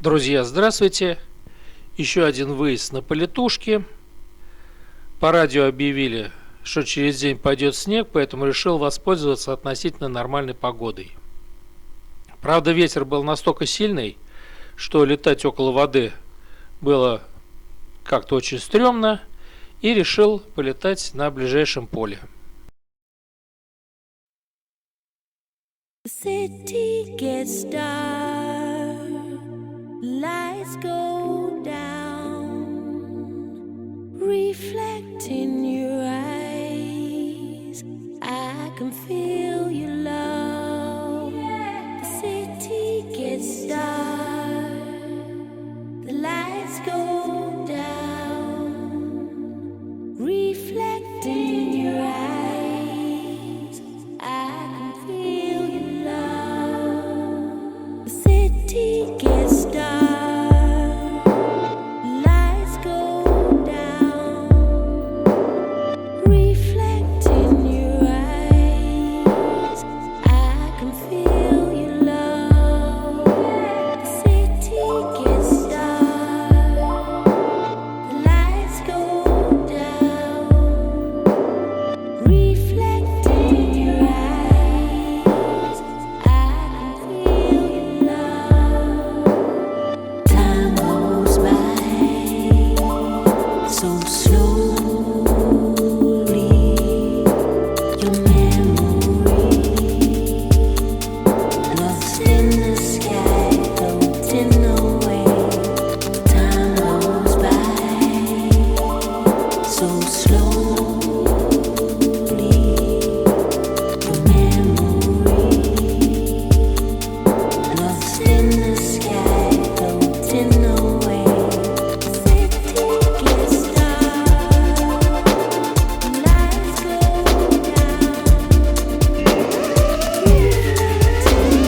Друзья, здравствуйте! Еще один выезд на полетушке. По радио объявили, что через день пойдет снег, поэтому решил воспользоваться относительно нормальной погодой. Правда, ветер был настолько сильный, что летать около воды было как-то очень стрёмно, и решил полетать на ближайшем поле. City gets dark, lights go down, reflect in your eyes, I can feel your love. The city gets dark, the lights go down, reflect in your eyes, I can feel your love. The city gets dark, lights go down, reflect in your eyes, I can feel your love. The city gets dark, lights go down, reflect in your eyes, I can feel your love. Time goes by so slowly, your memory lost in the sky, floating away. Time goes by so slowly, your memory lost in the sky, floating away. The city gets dark, lights go down, reflect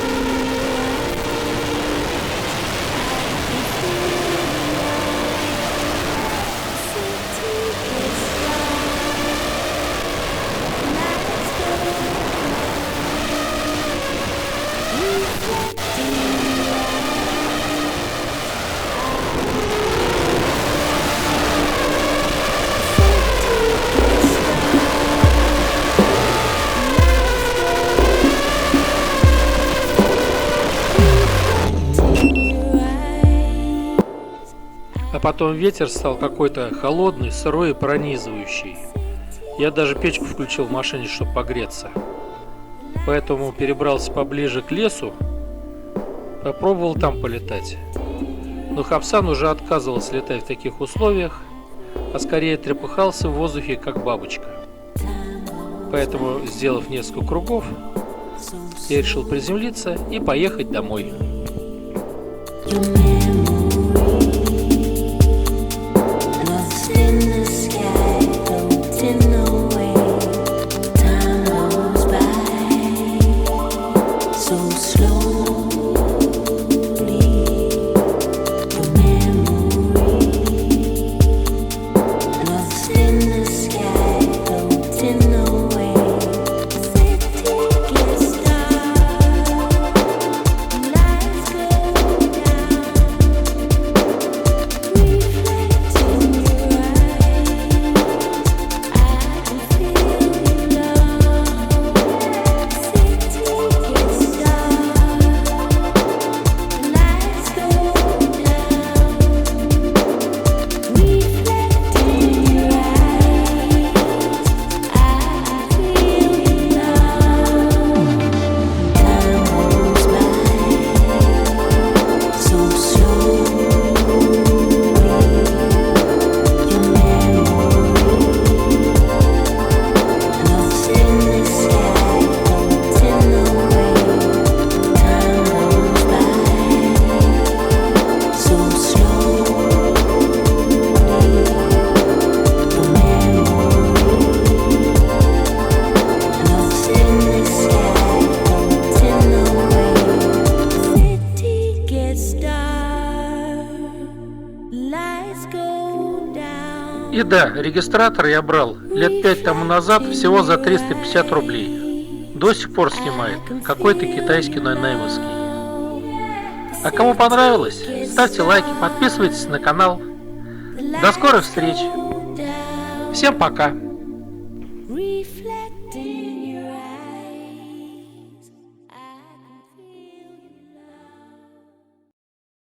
in your А потом ветер стал какой-то холодный, сырой и пронизывающий. Я даже печку включил в машине, чтобы погреться. Поэтому перебрался поближе к лесу, попробовал там полетать. Но Хапсан уже отказывался летать в таких условиях, а скорее трепыхался в воздухе, как бабочка. Поэтому, сделав несколько кругов, я решил приземлиться и поехать домой. lost in the sky, floating away. И да, регистратор я брал лет 5 тому назад всего за 350 рублей. До сих пор снимает какой-то китайский нойнеймовский. А кому понравилось, ставьте лайки, подписывайтесь на канал. До скорых встреч. Всем пока.